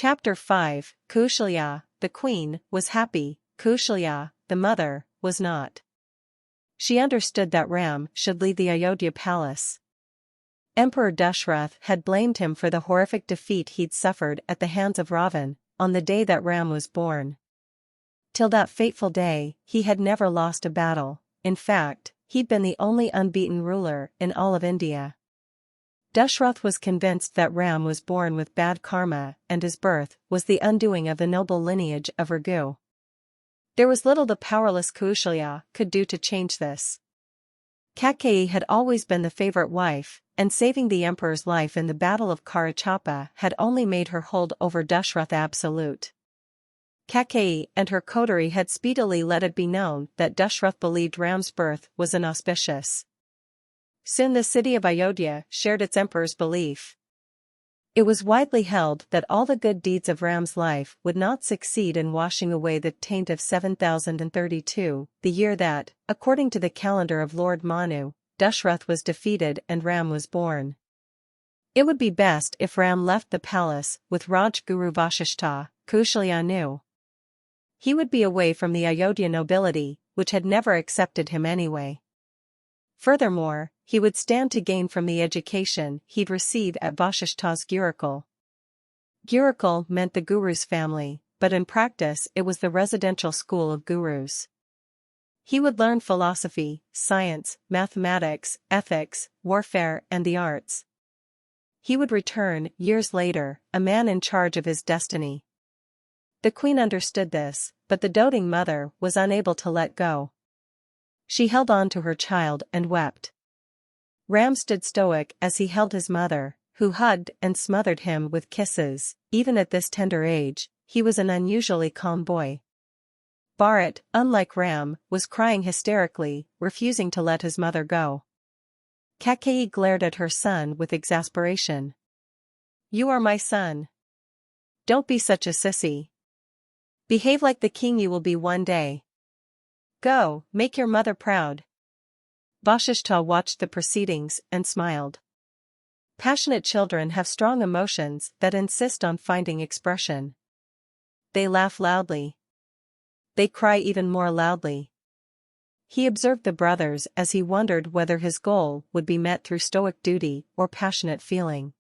Chapter 5, Kaushalya, the queen, was happy, Kaushalya, the mother, was not. She understood that Ram should leave the Ayodhya palace. Emperor Dashrath had blamed him for the horrific defeat he'd suffered at the hands of Ravan, on the day that Ram was born. Till that fateful day, he had never lost a battle. In fact, he'd been the only unbeaten ruler in all of India. Dashrath was convinced that Ram was born with bad karma and his birth was the undoing of the noble lineage of Raghu. There was little the powerless Kaushalya could do to change this. Kaikeyi had always been the favorite wife, and saving the emperor's life in the Battle of Karachapa had only made her hold over Dashrath absolute. Kaikeyi and her coterie had speedily let it be known that Dashrath believed Ram's birth was inauspicious. Soon the city of Ayodhya shared its emperor's belief. It was widely held that all the good deeds of Ram's life would not succeed in washing away the taint of 7032, the year that, according to the calendar of Lord Manu, Dashrath was defeated and Ram was born. It would be best if Ram left the palace with Rajguru Vasishtha, Kaushalya knew. He would be away from the Ayodhya nobility, which had never accepted him anyway. Furthermore, he would stand to gain from the education he'd receive at Vasishtha's Gurukul. Gurukul meant the guru's family, but in practice it was the residential school of gurus. He would learn philosophy, science, mathematics, ethics, warfare and the arts. He would return, years later, a man in charge of his destiny. The queen understood this, but the doting mother was unable to let go. She held on to her child and wept. Ram stood stoic as he held his mother, who hugged and smothered him with kisses. Even at this tender age, he was an unusually calm boy. Bharat, unlike Ram, was crying hysterically, refusing to let his mother go. Kaikeyi glared at her son with exasperation. "You are my son. Don't be such a sissy. Behave like the king you will be one day. Go, make your mother proud." Vasishtha watched the proceedings and smiled. Passionate children have strong emotions that insist on finding expression. They laugh loudly. They cry even more loudly. He observed the brothers as he wondered whether his goal would be met through stoic duty or passionate feeling.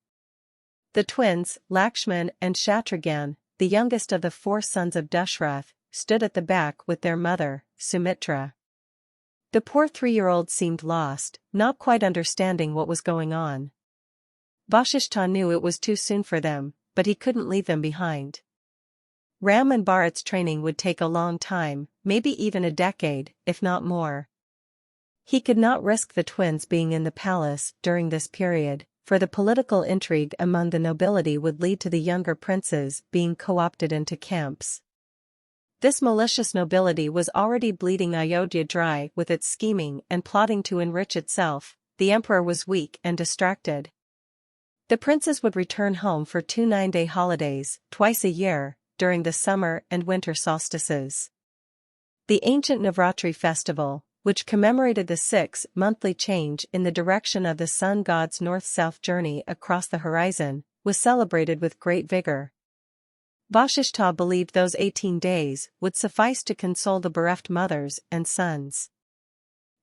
The twins, Lakshman and Shatrughan, the youngest of the 4 sons of Dashrath, stood at the back with their mother, Sumitra. The poor 3-year-old seemed lost, not quite understanding what was going on. Vasishtha knew it was too soon for them, but he couldn't leave them behind. Ram and Bharat's training would take a long time, maybe even a decade, if not more. He could not risk the twins being in the palace during this period, for the political intrigue among the nobility would lead to the younger princes being co-opted into camps. This malicious nobility was already bleeding Ayodhya dry with its scheming and plotting to enrich itself. The emperor was weak and distracted. The princes would return home for 2 9-day holidays, twice a year, during the summer and winter solstices. The ancient Navratri festival, which commemorated the 6-monthly change in the direction of the sun god's north-south journey across the horizon, was celebrated with great vigor. Vasishtha believed those 18 days would suffice to console the bereft mothers and sons.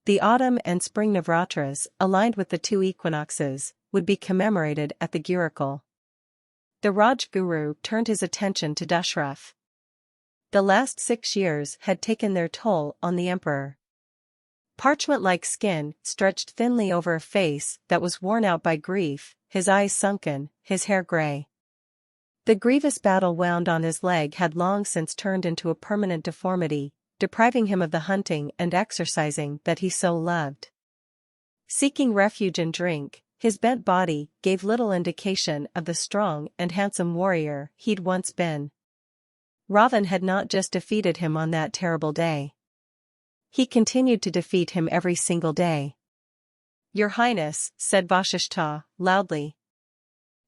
The autumn and spring Navratras, aligned with the 2 equinoxes, would be commemorated at the Gurukul. The Rajguru turned his attention to Dashrath. The last 6 years had taken their toll on the emperor. Parchment-like skin stretched thinly over a face that was worn out by grief, his eyes sunken, his hair gray. The grievous battle wound on his leg had long since turned into a permanent deformity, depriving him of the hunting and exercising that he so loved. Seeking refuge in drink, his bent body gave little indication of the strong and handsome warrior he'd once been. Ravan had not just defeated him on that terrible day. He continued to defeat him every single day. "Your Highness," said Vasishtha, loudly.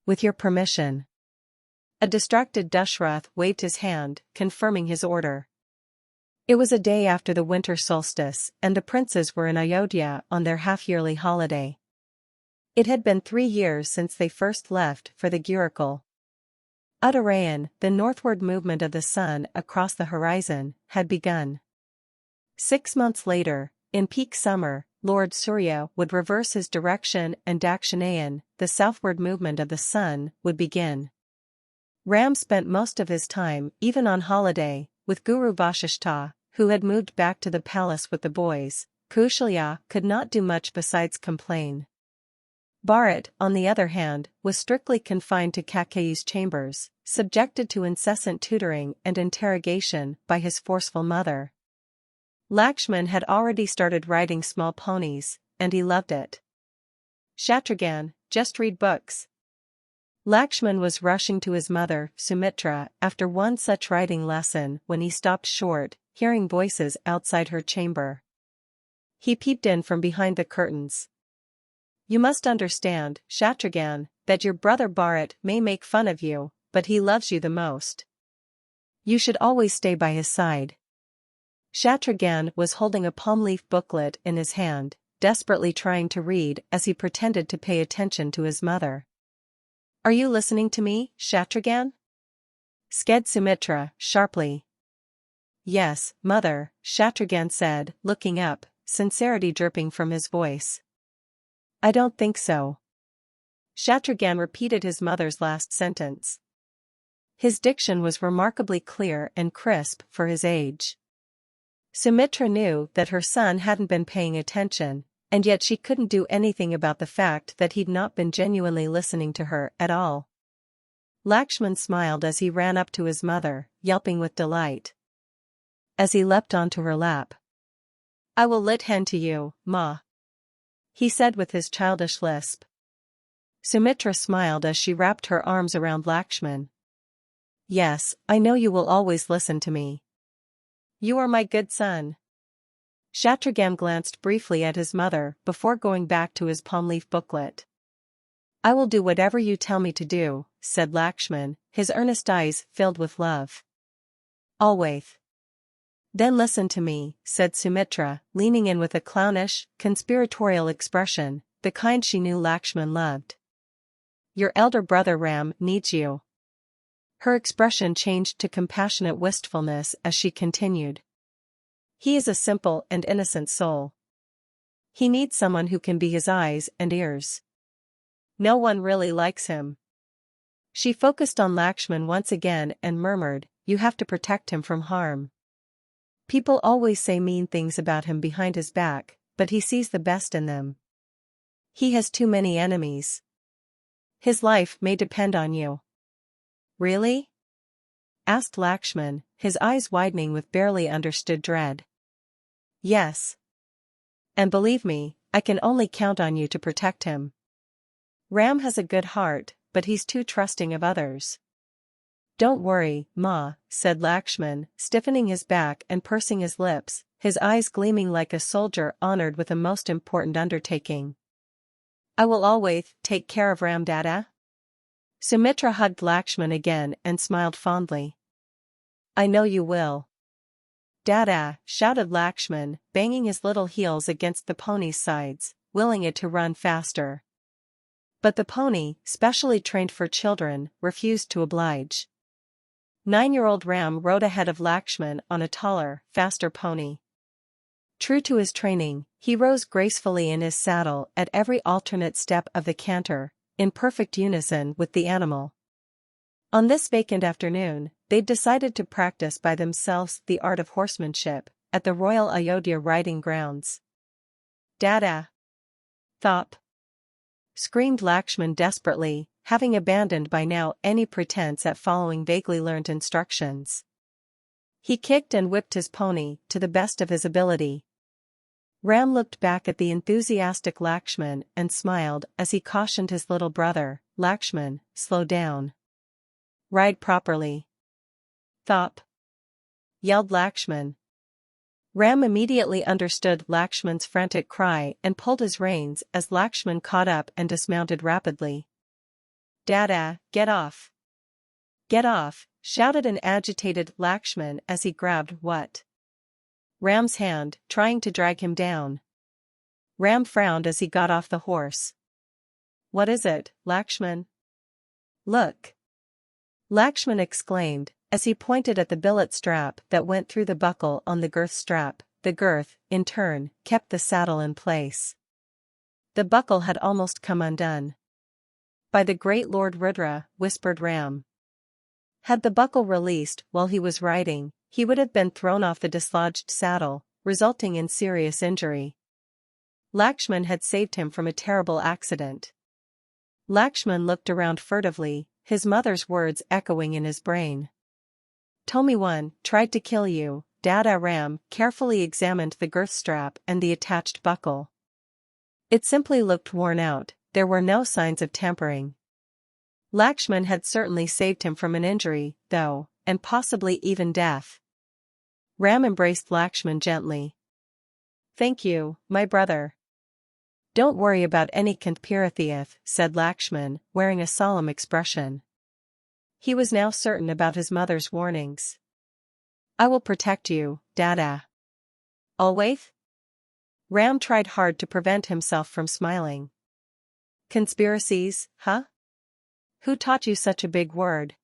"With your permission." A distracted Dashrath waved his hand, confirming his order. It was a day after the winter solstice, and the princes were in Ayodhya on their half-yearly holiday. It had been 3 years since they first left for the Gurukul. Uttarayan, the northward movement of the sun across the horizon, had begun. 6 months later, in peak summer, Lord Surya would reverse his direction and Dakshinayan, the southward movement of the sun, would begin. Ram spent most of his time, even on holiday, with Guru Vasishtha, who had moved back to the palace with the boys. Kaushalya could not do much besides complain. Bharat, on the other hand, was strictly confined to Kaikeyi's chambers, subjected to incessant tutoring and interrogation by his forceful mother. Lakshman had already started riding small ponies, and he loved it. Shatrughan, just read books. Lakshman was rushing to his mother, Sumitra, after one such riding lesson when he stopped short, hearing voices outside her chamber. He peeped in from behind the curtains. You must understand, Shatrughan, that your brother Bharat may make fun of you, but he loves you the most. You should always stay by his side. Shatrughan was holding a palm leaf booklet in his hand, desperately trying to read as he pretended to pay attention to his mother. Are you listening to me, Shatrughan? Sked Sumitra, sharply. Yes, mother, Shatrughan said, looking up, sincerity dripping from his voice. I don't think so. Shatrughan repeated his mother's last sentence. His diction was remarkably clear and crisp for his age. Sumitra knew that her son hadn't been paying attention, and yet she couldn't do anything about the fact that he'd not been genuinely listening to her at all. Lakshman smiled as he ran up to his mother, yelping with delight. As he leapt onto her lap. I will lit hen to you, Ma. He said with his childish lisp. Sumitra smiled as she wrapped her arms around Lakshman. Yes, I know you will always listen to me. You are my good son. Shatrughan glanced briefly at his mother before going back to his palm leaf booklet. I will do whatever you tell me to do, said Lakshman, his earnest eyes filled with love. Always. Then listen to me, said Sumitra, leaning in with a clownish, conspiratorial expression, the kind she knew Lakshman loved. Your elder brother Ram needs you. Her expression changed to compassionate wistfulness as she continued. He is a simple and innocent soul. He needs someone who can be his eyes and ears. No one really likes him. She focused on Lakshman once again and murmured, You have to protect him from harm. People always say mean things about him behind his back, but he sees the best in them. He has too many enemies. His life may depend on you. Really? Asked Lakshman, his eyes widening with barely understood dread. Yes. And believe me, I can only count on you to protect him. Ram has a good heart, but he's too trusting of others. Don't worry, Ma, said Lakshman, stiffening his back and pursing his lips, his eyes gleaming like a soldier honored with a most important undertaking. I will always take care of Ram Dada. Sumitra hugged Lakshman again and smiled fondly. I know you will. Dada, shouted Lakshman, banging his little heels against the pony's sides, willing it to run faster. But the pony, specially trained for children, refused to oblige. 9-year-old Ram rode ahead of Lakshman on a taller, faster pony. True to his training, he rose gracefully in his saddle at every alternate step of the canter, in perfect unison with the animal. On this vacant afternoon, they'd decided to practice by themselves the art of horsemanship, at the Royal Ayodhya riding grounds. Dada! Thop! Screamed Lakshman desperately, having abandoned by now any pretense at following vaguely learned instructions. He kicked and whipped his pony to the best of his ability. Ram looked back at the enthusiastic Lakshman and smiled as he cautioned his little brother, Lakshman, slow down. Ride properly. Thop! Yelled Lakshman. Ram immediately understood Lakshman's frantic cry and pulled his reins as Lakshman caught up and dismounted rapidly. Dada, get off! Get off! Shouted an agitated Lakshman as he grabbed what? Ram's hand, trying to drag him down. Ram frowned as he got off the horse. What is it, Lakshman? Look! Lakshman exclaimed, as he pointed at the billet strap that went through the buckle on the girth strap. The girth, in turn, kept the saddle in place. The buckle had almost come undone. By the great Lord Rudra, whispered Ram. Had the buckle released while he was riding, he would have been thrown off the dislodged saddle, resulting in serious injury. Lakshman had saved him from a terrible accident. Lakshman looked around furtively, his mother's words echoing in his brain. Tomi-one tried to kill you. Dada. Ram carefully examined the girth strap and the attached buckle. It simply looked worn out, there were no signs of tampering. Lakshman had certainly saved him from an injury, though, and possibly even death. Ram embraced Lakshman gently. Thank you, my brother. Don't worry about any conspiracy, said Lakshman, wearing a solemn expression. He was now certain about his mother's warnings. I will protect you, Dada. Always? Ram tried hard to prevent himself from smiling. Conspiracies, huh? Who taught you such a big word?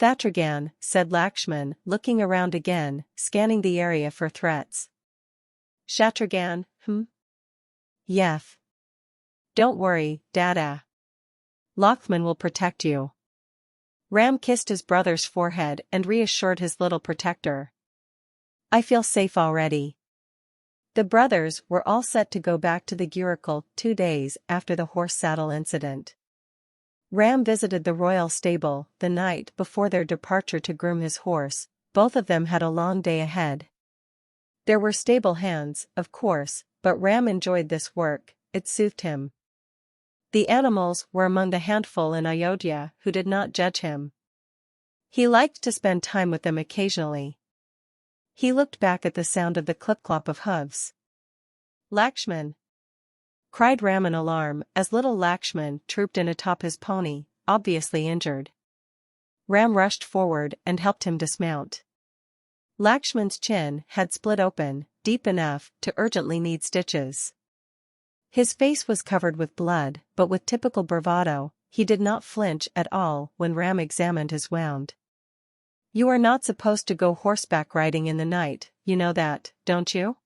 Shatragan, said Lakshman, looking around again, scanning the area for threats. Shatragan, Yes. Don't worry, Dada. Lakshman will protect you. Ram kissed his brother's forehead and reassured his little protector. I feel safe already. The brothers were all set to go back to the Gurukul 2 days after the horse saddle incident. Ram visited the royal stable the night before their departure to groom his horse. Both of them had a long day ahead. There were stable hands, of course, but Ram enjoyed this work, it soothed him. The animals were among the handful in Ayodhya who did not judge him. He liked to spend time with them occasionally. He looked back at the sound of the clip-clop of hooves. Lakshman! Cried Ram in alarm as little Lakshman trooped in atop his pony, obviously injured. Ram rushed forward and helped him dismount. Lakshman's chin had split open, deep enough to urgently need stitches. His face was covered with blood, but with typical bravado, he did not flinch at all when Ram examined his wound. You are not supposed to go horseback riding in the night, you know that, don't you?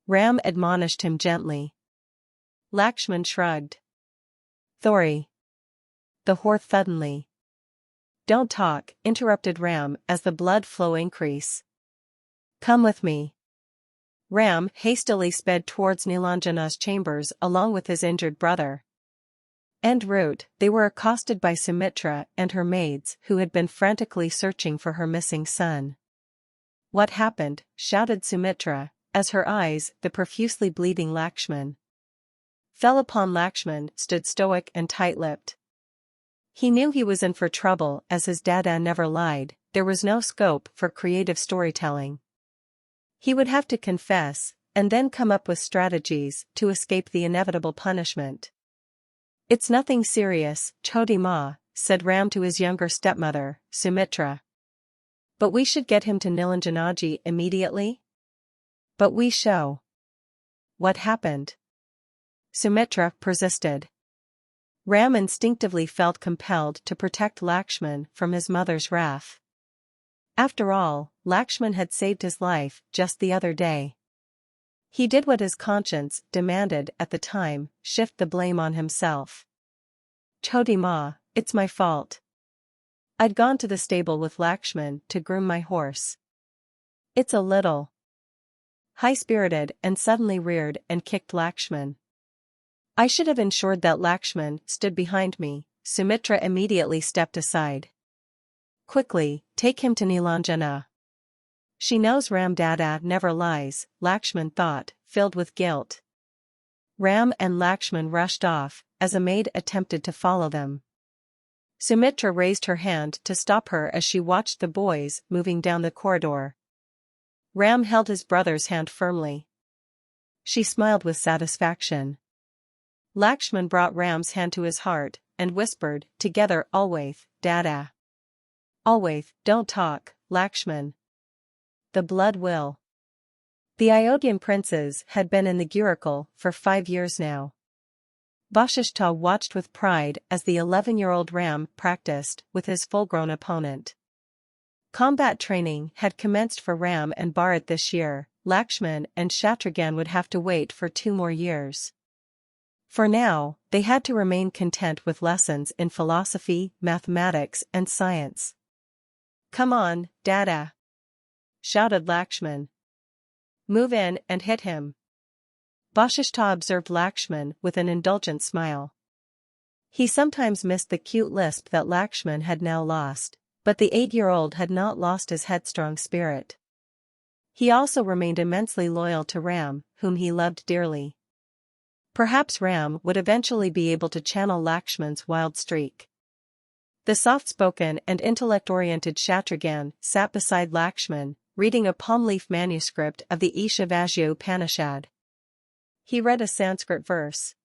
Ram admonished him gently. Lakshman shrugged. Thori. The horse suddenly. Don't talk, interrupted Ram as the blood flow increased. Come with me. Ram hastily sped towards Nilanjana's chambers along with his injured brother. En route, they were accosted by Sumitra and her maids who had been frantically searching for her missing son. What happened? Shouted Sumitra, as her eyes, the profusely bleeding Lakshman, fell upon. Lakshman stood stoic and tight-lipped. He knew he was in for trouble as his dada never lied, there was no scope for creative storytelling. He would have to confess, and then come up with strategies to escape the inevitable punishment. It's nothing serious, Choti Ma, said Ram to his younger stepmother, Sumitra. But we should get him to Nilanjanaji immediately? But we show. What happened? Sumitra persisted. Ram instinctively felt compelled to protect Lakshman from his mother's wrath. After all, Lakshman had saved his life just the other day. He did what his conscience demanded at the time, shift the blame on himself. Choti Ma, it's my fault. I'd gone to the stable with Lakshman to groom my horse. It's a little high-spirited and suddenly reared and kicked Lakshman. I should have ensured that Lakshman stood behind me. Sumitra immediately stepped aside. Quickly, take him to Nilanjana. She knows Ram Dada never lies, Lakshman thought, filled with guilt. Ram and Lakshman rushed off, as a maid attempted to follow them. Sumitra raised her hand to stop her as she watched the boys moving down the corridor. Ram held his brother's hand firmly. She smiled with satisfaction. Lakshman brought Ram's hand to his heart, and whispered, together always, Dada. Always, don't talk, Lakshman. The blood will. The Ayodhyan princes had been in the Gurukul for 5 years now. Vashishta watched with pride as the 11-year-old Ram practiced with his full-grown opponent. Combat training had commenced for Ram and Bharat this year. Lakshman and Shatrughan would have to wait for 2 more years. For now, they had to remain content with lessons in philosophy, mathematics and science. "Come on, Dada!" shouted Lakshman. "Move in and hit him." Vashishta observed Lakshman with an indulgent smile. He sometimes missed the cute lisp that Lakshman had now lost, but the 8-year-old had not lost his headstrong spirit. He also remained immensely loyal to Ram, whom he loved dearly. Perhaps Ram would eventually be able to channel Lakshman's wild streak. The soft-spoken and intellect-oriented Shatrughan sat beside Lakshman, reading a palm-leaf manuscript of the Ishavajya Upanishad. He read a Sanskrit verse.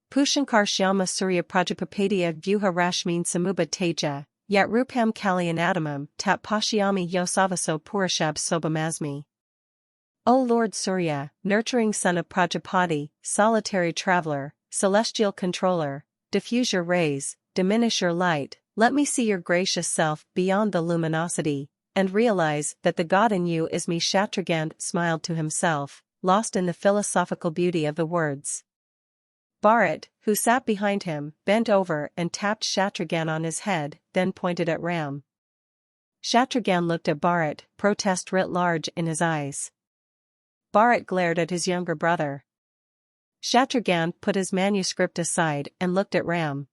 Pushankar Shyama Surya Prajapapadya Vyuha Rashmin Samubha Teja, Yat Rupam Kalyanadamam Tat Pashyami Yosavaso Purashab Sobamasmi. O Lord Surya, nurturing son of Prajapati, solitary traveler, celestial controller, diffuse your rays, diminish your light, let me see your gracious self beyond the luminosity, and realize that the God in you is me. Shatrughan smiled to himself, lost in the philosophical beauty of the words. Bharat, who sat behind him, bent over and tapped Shatrughan on his head, then pointed at Ram. Shatrughan looked at Bharat, protest writ large in his eyes. Bharat glared at his younger brother. Shatrughan put his manuscript aside and looked at Ram.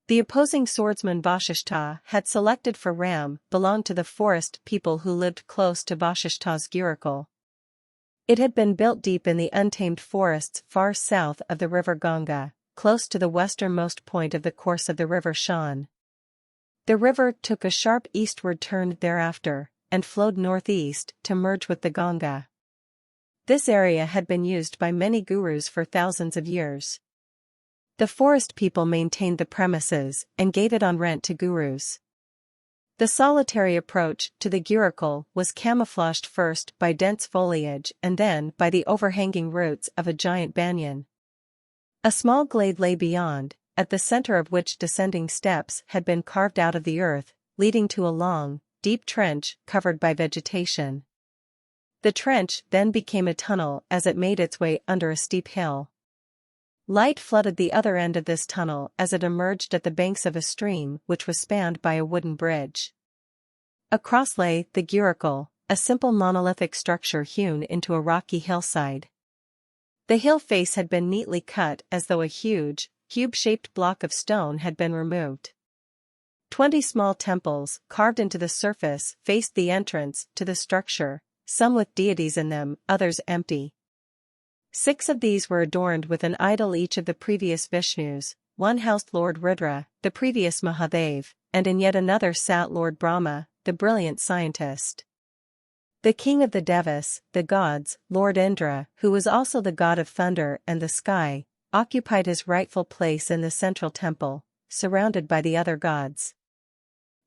The opposing swordsman Vashishta had selected for Ram belonged to the forest people who lived close to Vashishta's Gurukul. It had been built deep in the untamed forests far south of the river Ganga, close to the westernmost point of the course of the river Shan. The river took a sharp eastward turn thereafter, and flowed northeast to merge with the Ganga. This area had been used by many gurus for thousands of years. The forest people maintained the premises and gave it on rent to gurus. The solitary approach to the Gurukul was camouflaged first by dense foliage and then by the overhanging roots of a giant banyan. A small glade lay beyond, at the center of which descending steps had been carved out of the earth, leading to a long, deep trench covered by vegetation. The trench then became a tunnel as it made its way under a steep hill. Light flooded the other end of this tunnel as it emerged at the banks of a stream which was spanned by a wooden bridge. Across lay the Gurukul, a simple monolithic structure hewn into a rocky hillside. The hill face had been neatly cut as though a huge, cube-shaped block of stone had been removed. 20 small temples, carved into the surface, faced the entrance to the structure, some with deities in them, others empty. 6 of these were adorned with an idol each of the previous Vishnus, one housed Lord Rudra, the previous Mahadev, and in yet another sat Lord Brahma, the brilliant scientist. The king of the Devas, the gods, Lord Indra, who was also the god of thunder and the sky, occupied his rightful place in the central temple, surrounded by the other gods.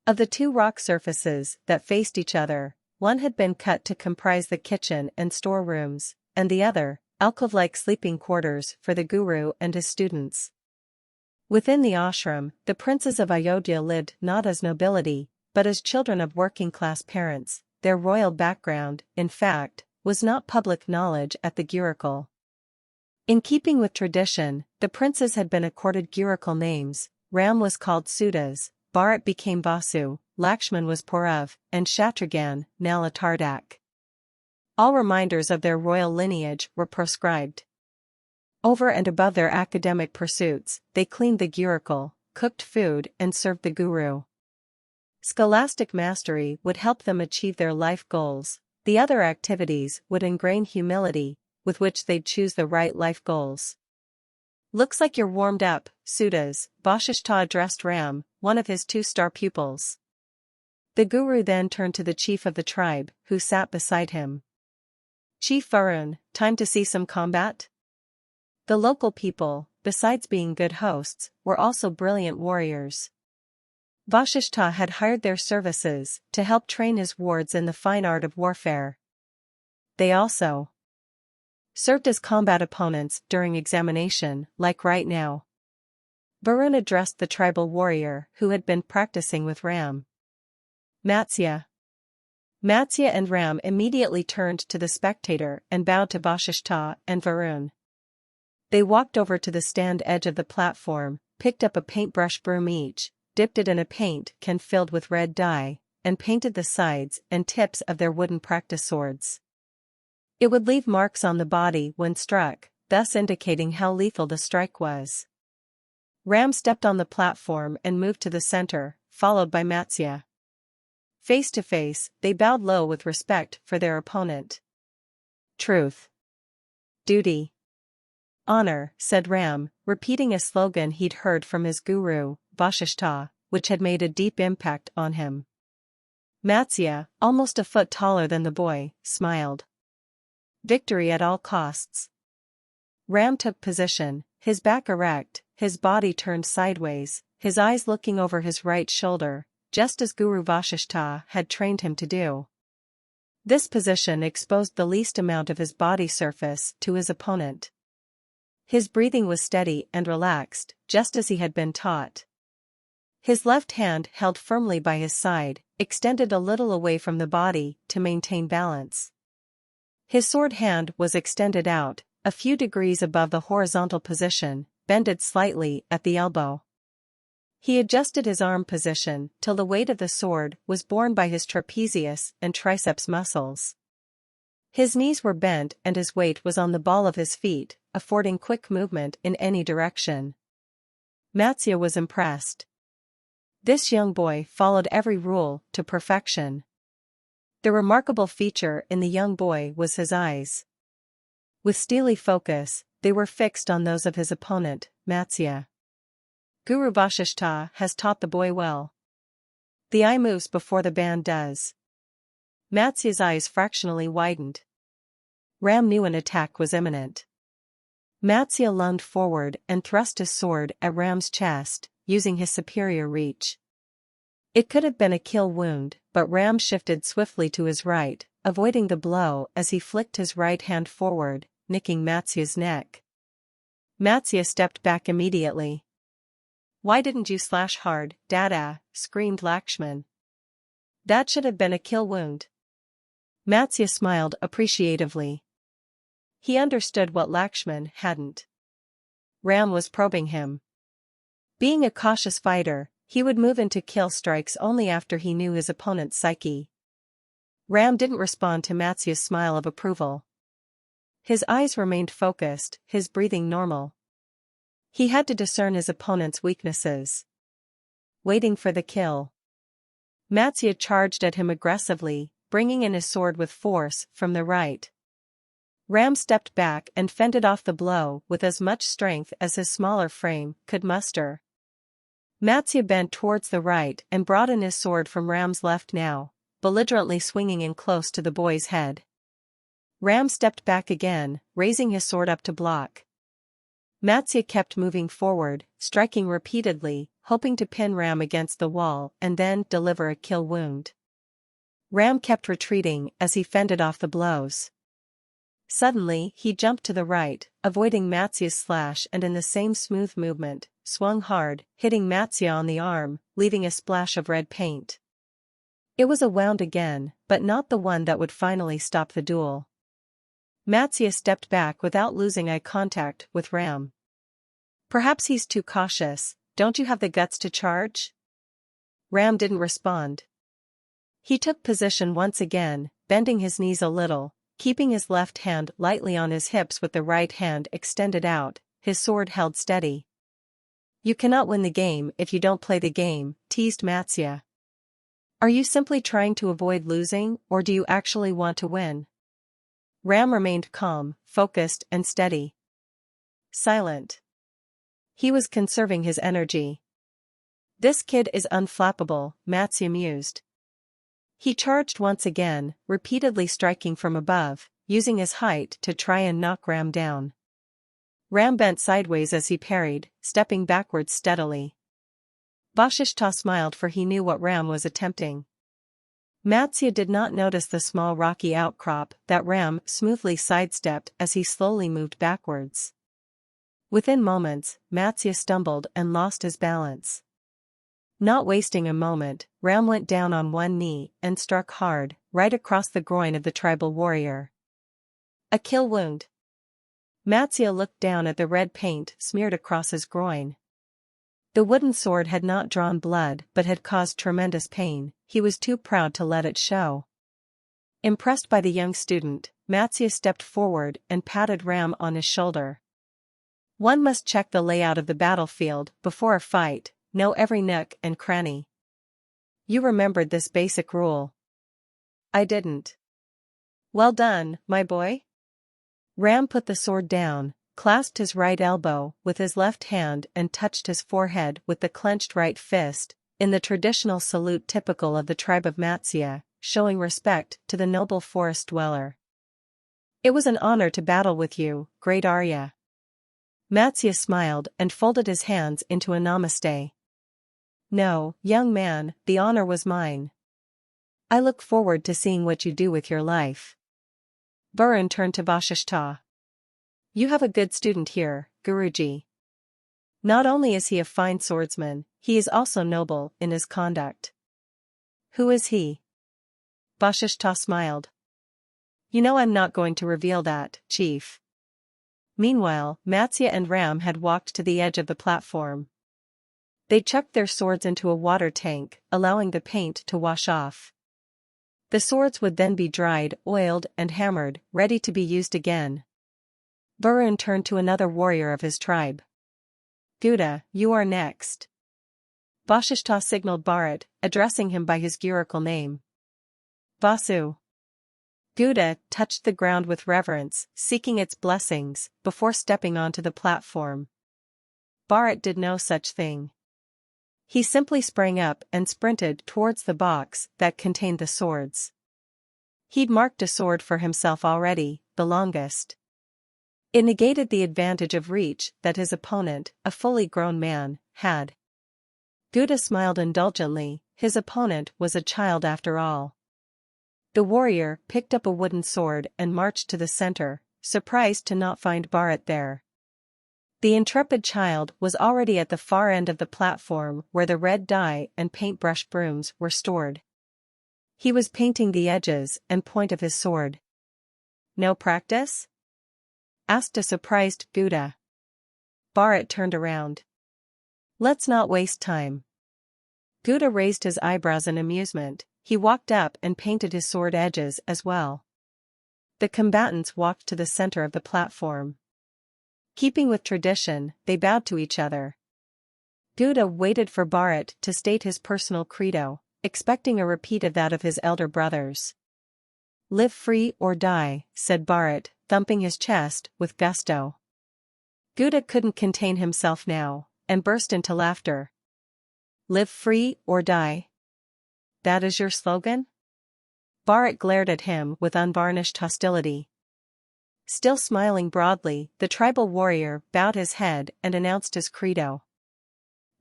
Of the 2 rock surfaces that faced each other, one had been cut to comprise the kitchen and storerooms, and the other, alcove-like sleeping quarters for the guru and his students. Within the ashram, the princes of Ayodhya lived not as nobility, but as children of working-class parents. Their royal background, in fact, was not public knowledge at the Gurukul. In keeping with tradition, the princes had been accorded Gurukul names. Ram was called Sudas, Bharat became Vasu, Lakshman was Purav, and Shatrughan, Nala Tardak. All reminders of their royal lineage were proscribed. Over and above their academic pursuits, they cleaned the Gurukul, cooked food and served the guru. Scholastic mastery would help them achieve their life goals. The other activities would ingrain humility, with which they'd choose the right life goals. Looks like you're warmed up, Sudas, Vashishta addressed Ram, one of his 2-star pupils. The guru then turned to the chief of the tribe, who sat beside him. Chief Varun, time to see some combat? The local people, besides being good hosts, were also brilliant warriors. Vashishta had hired their services to help train his wards in the fine art of warfare. They also served as combat opponents during examination, like right now. Varun addressed the tribal warrior who had been practicing with Ram. Matsya. Matsya and Ram immediately turned to the spectator and bowed to Vasishtha and Varun. They walked over to the stand edge of the platform, picked up a paintbrush broom each, dipped it in a paint can filled with red dye, and painted the sides and tips of their wooden practice swords. It would leave marks on the body when struck, thus indicating how lethal the strike was. Ram stepped on the platform and moved to the center, followed by Matsya. Face to face, they bowed low with respect for their opponent. Truth. Duty. Honor, said Ram, repeating a slogan he'd heard from his guru, Vasishtha, which had made a deep impact on him. Matsya, almost a foot taller than the boy, smiled. Victory at all costs. Ram took position, his back erect, his body turned sideways, his eyes looking over his right shoulder, just as Guru Vasishtha had trained him to do. This position exposed the least amount of his body surface to his opponent. His breathing was steady and relaxed, just as he had been taught. His left hand held firmly by his side, extended a little away from the body to maintain balance. His sword hand was extended out, a few degrees above the horizontal position, bended slightly at the elbow. He adjusted his arm position till the weight of the sword was borne by his trapezius and triceps muscles. His knees were bent and his weight was on the ball of his feet, affording quick movement in any direction. Matsya was impressed. This young boy followed every rule to perfection. The remarkable feature in the young boy was his eyes. With steely focus, they were fixed on those of his opponent, Matsya. Guru Vasishtha has taught the boy well. The eye moves before the band does. Matsya's eyes fractionally widened. Ram knew an attack was imminent. Matsya lunged forward and thrust his sword at Ram's chest, using his superior reach. It could have been a kill wound, but Ram shifted swiftly to his right, avoiding the blow as he flicked his right hand forward, nicking Matsya's neck. Matsya stepped back immediately. Why didn't you slash hard, Dada? Screamed Lakshman. That should have been a kill wound. Matsya smiled appreciatively. He understood what Lakshman hadn't. Ram was probing him. Being a cautious fighter, he would move into kill strikes only after he knew his opponent's psyche. Ram didn't respond to Matsya's smile of approval. His eyes remained focused, his breathing normal. He had to discern his opponent's weaknesses. Waiting for the kill. Matsya charged at him aggressively, bringing in his sword with force from the right. Ram stepped back and fended off the blow with as much strength as his smaller frame could muster. Matsya bent towards the right and brought in his sword from Ram's left now, belligerently swinging in close to the boy's head. Ram stepped back again, raising his sword up to block. Matsya kept moving forward, striking repeatedly, hoping to pin Ram against the wall and then deliver a kill wound. Ram kept retreating as he fended off the blows. Suddenly, he jumped to the right, avoiding Matsya's slash and in the same smooth movement, swung hard, hitting Matsya on the arm, leaving a splash of red paint. It was a wound again, but not the one that would finally stop the duel. Matsya stepped back without losing eye contact with Ram. Perhaps he's too cautious, don't you have the guts to charge? Ram didn't respond. He took position once again, bending his knees a little, keeping his left hand lightly on his hips with the right hand extended out, his sword held steady. You cannot win the game if you don't play the game, teased Matsya. Are you simply trying to avoid losing, or do you actually want to win? Ram remained calm, focused and steady. Silent. He was conserving his energy. This kid is unflappable, Matsya mused. He charged once again, repeatedly striking from above, using his height to try and knock Ram down. Ram bent sideways as he parried, stepping backwards steadily. Vasishtha smiled, for he knew what Ram was attempting. Matsya did not notice the small rocky outcrop that Ram smoothly sidestepped as he slowly moved backwards. Within moments, Matsya stumbled and lost his balance. Not wasting a moment, Ram went down on one knee and struck hard, right across the groin of the tribal warrior. A kill wound. Matsya looked down at the red paint smeared across his groin. The wooden sword had not drawn blood but had caused tremendous pain. He was too proud to let it show. Impressed by the young student, Matsya stepped forward and patted Ram on his shoulder. One must check the layout of the battlefield before a fight, know every nook and cranny. You remembered this basic rule. I didn't. Well done, my boy. Ram put the sword down, clasped his right elbow with his left hand and touched his forehead with the clenched right fist, in the traditional salute typical of the tribe of Matsya, showing respect to the noble forest dweller. It was an honor to battle with you, great Arya. Matsya smiled and folded his hands into a namaste. No, young man, the honor was mine. I look forward to seeing what you do with your life. Burun turned to Vasishtha. You have a good student here, Guruji. Not only is he a fine swordsman, he is also noble in his conduct. Who is he? Vasishtha smiled. You know I'm not going to reveal that, chief. Meanwhile, Matsya and Ram had walked to the edge of the platform. They chucked their swords into a water tank, allowing the paint to wash off. The swords would then be dried, oiled, and hammered, ready to be used again. Burun turned to another warrior of his tribe. Gouda, you are next. Vasishtha signaled Bharat, addressing him by his Gurukul name. Vasu. Gouda touched the ground with reverence, seeking its blessings, before stepping onto the platform. Bharat did no such thing. He simply sprang up and sprinted towards the box that contained the swords. He'd marked a sword for himself already, the longest. It negated the advantage of reach that his opponent, a fully grown man, had. Gouda smiled indulgently, his opponent was a child after all. The warrior picked up a wooden sword and marched to the center, surprised to not find Bharat there. The intrepid child was already at the far end of the platform where the red dye and paintbrush brooms were stored. He was painting the edges and point of his sword. No practice? Asked a surprised Gouda. Bharat turned around. Let's not waste time. Gouda raised his eyebrows in amusement. He walked up and painted his sword edges as well. The combatants walked to the center of the platform. Keeping with tradition, they bowed to each other. Gouda waited for Bharat to state his personal credo, expecting a repeat of that of his elder brothers. Live free or die, said Bharat, thumping his chest with gusto. Gouda couldn't contain himself now, and burst into laughter. Live free or die? That is your slogan? Bharat glared at him with unvarnished hostility. Still smiling broadly, the tribal warrior bowed his head and announced his credo.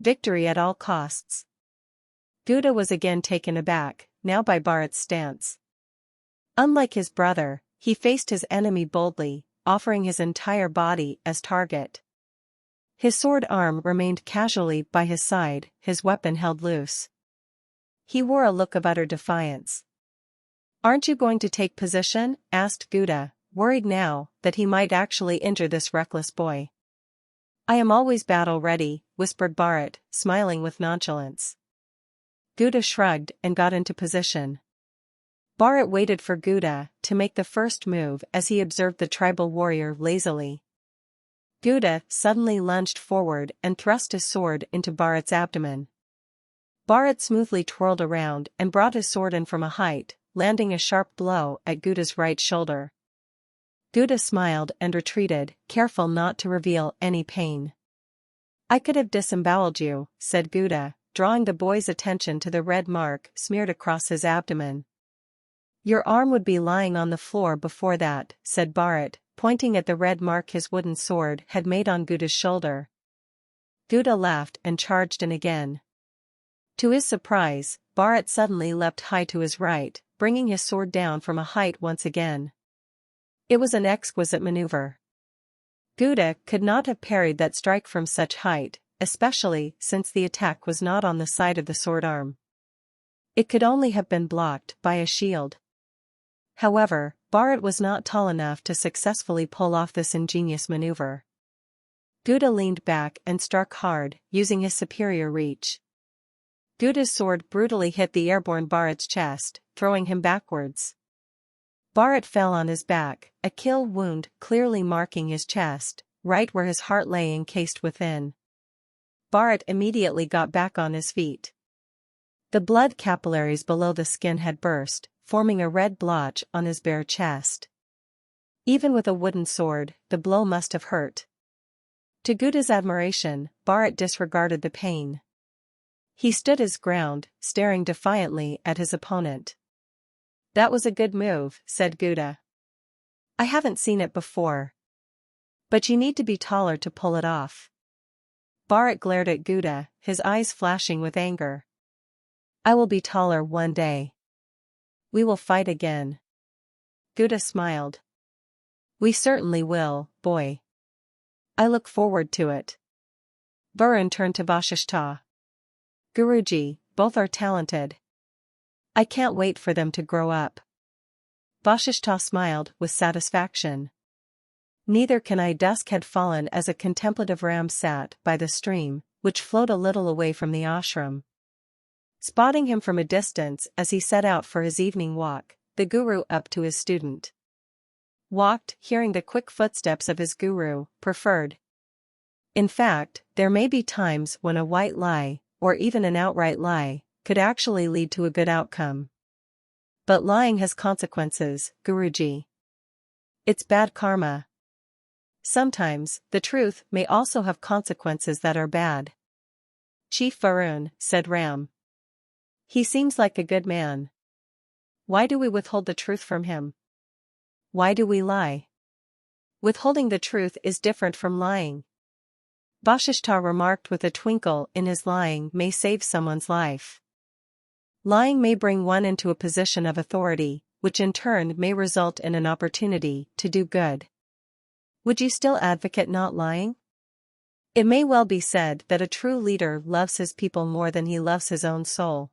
Victory at all costs. Gouda was again taken aback, now by Bharat's stance. Unlike his brother, he faced his enemy boldly, offering his entire body as target. His sword arm remained casually by his side, his weapon held loose. He wore a look of utter defiance. Aren't you going to take position? Asked Gouda, worried now that he might actually injure this reckless boy. I am always battle-ready, whispered Bharat, smiling with nonchalance. Gouda shrugged and got into position. Bharat waited for Gouda to make the first move as he observed the tribal warrior lazily. Gouda suddenly lunged forward and thrust his sword into Bharat's abdomen. Bharat smoothly twirled around and brought his sword in from a height, landing a sharp blow at Gouda's right shoulder. Gouda smiled and retreated, careful not to reveal any pain. I could have disemboweled you, said Gouda, drawing the boy's attention to the red mark smeared across his abdomen. Your arm would be lying on the floor before that, said Bharat, pointing at the red mark his wooden sword had made on Gouda's shoulder. Gouda laughed and charged in again. To his surprise, Bharat suddenly leapt high to his right, bringing his sword down from a height once again. It was an exquisite maneuver. Gouda could not have parried that strike from such height, especially since the attack was not on the side of the sword arm. It could only have been blocked by a shield. However, Bharat was not tall enough to successfully pull off this ingenious maneuver. Gouda leaned back and struck hard, using his superior reach. Gouda's sword brutally hit the airborne Bharat's chest, throwing him backwards. Bharat fell on his back, a kill wound clearly marking his chest, right where his heart lay encased within. Bharat immediately got back on his feet. The blood capillaries below the skin had burst, forming a red blotch on his bare chest. Even with a wooden sword, the blow must have hurt. To Gouda's admiration, Bharat disregarded the pain. He stood his ground, staring defiantly at his opponent. "That was a good move," said Gouda. "I haven't seen it before. But you need to be taller to pull it off." Bharat glared at Gouda, his eyes flashing with anger. "I will be taller one day. We will fight again." Gouda smiled. "We certainly will, boy. I look forward to it." Varun turned to Vasishtha. "Guruji, both are talented. I can't wait for them to grow up." Vasishtha smiled with satisfaction. "Neither can I." Dusk had fallen as a contemplative Ram sat by the stream, which flowed a little away from the ashram. Spotting him from a distance as he set out for his evening walk, the guru up to his student. Walked, hearing the quick footsteps of his guru, preferred. In fact, there may be times when a white lie, or even an outright lie, could actually lead to a good outcome. But lying has consequences, Guruji. It's bad karma. Sometimes, the truth may also have consequences that are bad. Chief Varun, said Ram. He seems like a good man. Why do we withhold the truth from him? Why do we lie? Withholding the truth is different from lying. Vasishtha remarked with a twinkle in his. Lying may save someone's life. Lying may bring one into a position of authority, which in turn may result in an opportunity to do good. Would you still advocate not lying? It may well be said that a true leader loves his people more than he loves his own soul.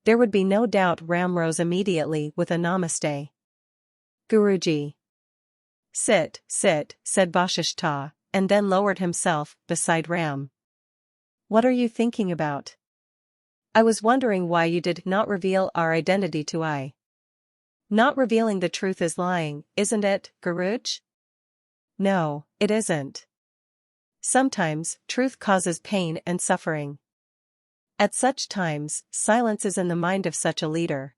There would be no doubt. Ram rose immediately with a namaste. Guruji. Sit, said Vasishtha, and then lowered himself beside Ram. What are you thinking about? I was wondering why you did not reveal our identity to I. Not revealing the truth is lying, isn't it, Guruj? No, it isn't. Sometimes, truth causes pain and suffering. At such times, silence is in the mind of such a leader.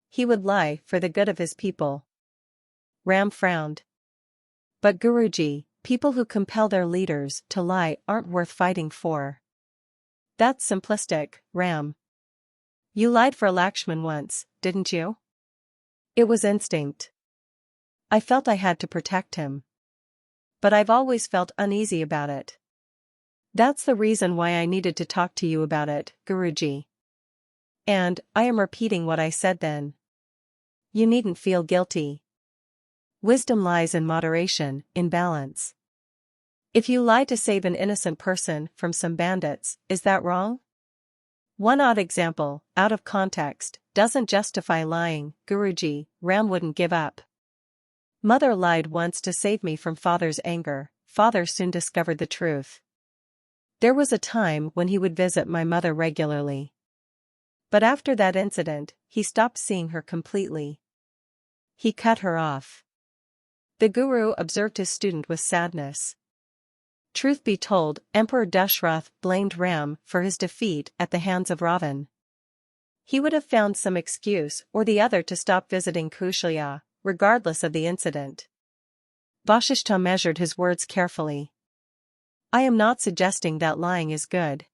He would lie for the good of his people. Ram frowned. But Guruji, people who compel their leaders to lie aren't worth fighting for. That's simplistic, Ram. You lied for Lakshman once, didn't you? It was instinct. I felt I had to protect him. But I've always felt uneasy about it. That's the reason why I needed to talk to you about it, Guruji. And, I am repeating what I said then. You needn't feel guilty. Wisdom lies in moderation, in balance. If you lie to save an innocent person from some bandits, is that wrong? One odd example, out of context, doesn't justify lying, Guruji. Ram wouldn't give up. Mother lied once to save me from father's anger. Father soon discovered the truth. There was a time when he would visit my mother regularly. But after that incident, he stopped seeing her completely. He cut her off. The guru observed his student with sadness. Truth be told, Emperor Dashrath blamed Ram for his defeat at the hands of Ravan. He would have found some excuse or the other to stop visiting Kaushalya, regardless of the incident. Vasishtha measured his words carefully. I am not suggesting that lying is good.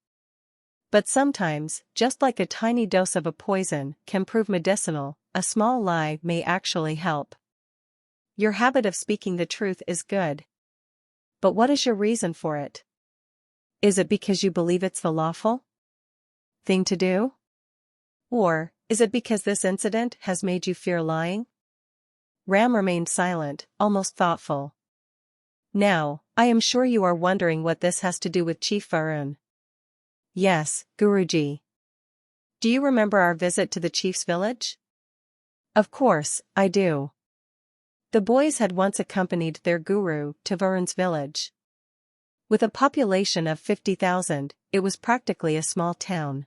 But sometimes, just like a tiny dose of a poison can prove medicinal, a small lie may actually help. Your habit of speaking the truth is good. But what is your reason for it? Is it because you believe it's the lawful? thing to do? Or, is it because this incident has made you fear lying? Ram remained silent, almost thoughtful. Now, I am sure you are wondering what this has to do with Chief Varun. Yes, Guruji. Do you remember our visit to the chief's village? Of course, I do. The boys had once accompanied their guru to Varun's village. With a population of 50,000, it was practically a small town.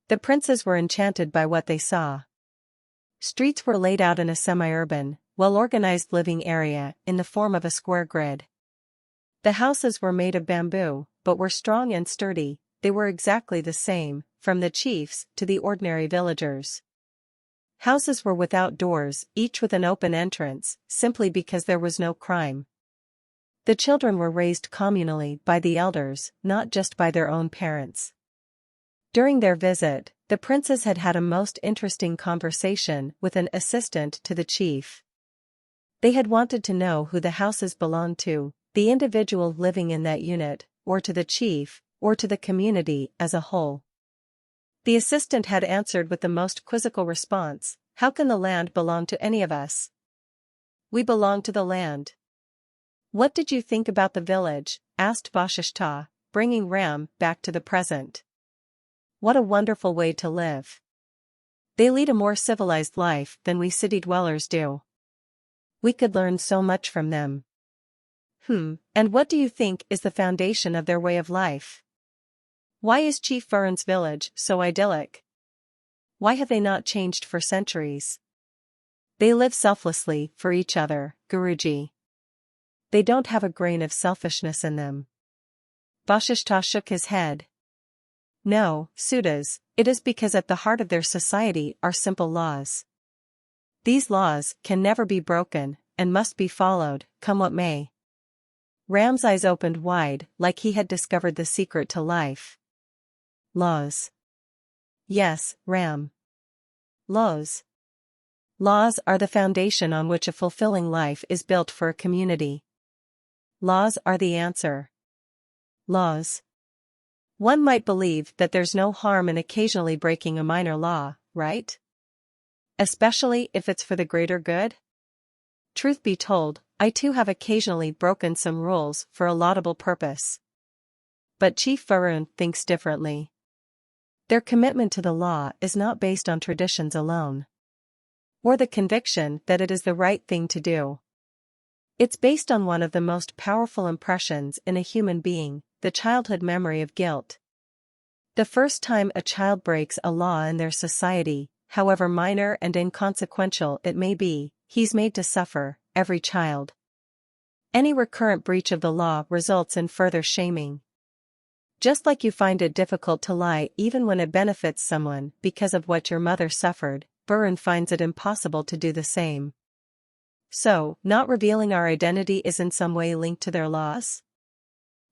The princes were enchanted by what they saw. Streets were laid out in a semi-urban, well-organized living area in the form of a square grid. The houses were made of bamboo, but were strong and sturdy. They were exactly the same, from the chiefs to the ordinary villagers. Houses were without doors, each with an open entrance, simply because there was no crime. The children were raised communally by the elders, not just by their own parents. During their visit, the princes had had a most interesting conversation with an assistant to the chief. They had wanted to know who the houses belonged to, the individual living in that unit, or to the chief, or to the community as a whole. The assistant had answered with the most quizzical response, "How can the land belong to any of us? We belong to the land." "What did you think about the village?" asked Vasishtha, bringing Ram back to the present. "What a wonderful way to live. They lead a more civilized life than we city dwellers do. We could learn so much from them." And what do you think is the foundation of their way of life? Why is Chief Varun's village so idyllic? Why have they not changed for centuries? They live selflessly for each other, Guruji. They don't have a grain of selfishness in them. Vasishtha shook his head. No, Sudas, it is because at the heart of their society are simple laws. These laws can never be broken, and must be followed, come what may. Ram's eyes opened wide, like he had discovered the secret to life. Laws. Yes, Ram. Laws. Laws are the foundation on which a fulfilling life is built for a community. Laws are the answer. Laws. One might believe that there's no harm in occasionally breaking a minor law, right? Especially if it's for the greater good? Truth be told, I too have occasionally broken some rules for a laudable purpose. But Chief Varun thinks differently. Their commitment to the law is not based on traditions alone, or the conviction that it is the right thing to do. It's based on one of the most powerful impressions in a human being, the childhood memory of guilt. The first time a child breaks a law in their society, however minor and inconsequential it may be, he's made to suffer, every child. Any recurrent breach of the law results in further shaming. Just like you find it difficult to lie even when it benefits someone because of what your mother suffered, Varun finds it impossible to do the same. So, not revealing our identity is in some way linked to their laws?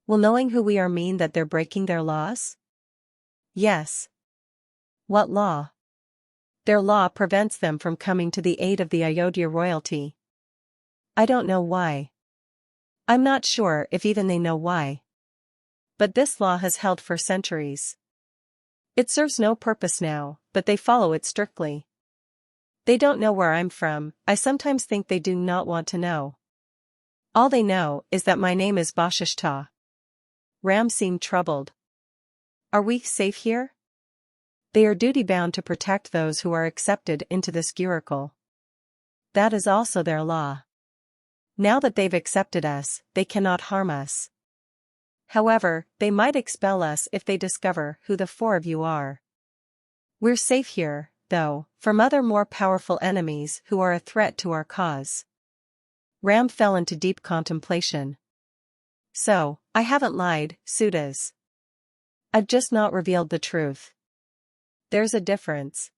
Will knowing who we are mean that they're breaking their laws? Yes. What law? Their law prevents them from coming to the aid of the Ayodhya royalty. I don't know why. I'm not sure if even they know why. But this law has held for centuries. It serves no purpose now, but they follow it strictly. They don't know where I'm from. I sometimes think they do not want to know. All they know is that my name is Vasishtha. Ram seemed troubled. Are we safe here? They are duty-bound to protect those who are accepted into this gurukul. That is also their law. Now that they've accepted us, they cannot harm us. However, they might expel us if they discover who the four of you are. We're safe here, though, from other more powerful enemies who are a threat to our cause. Ram fell into deep contemplation. So, I haven't lied, Sudas. I've just not revealed the truth. There's a difference.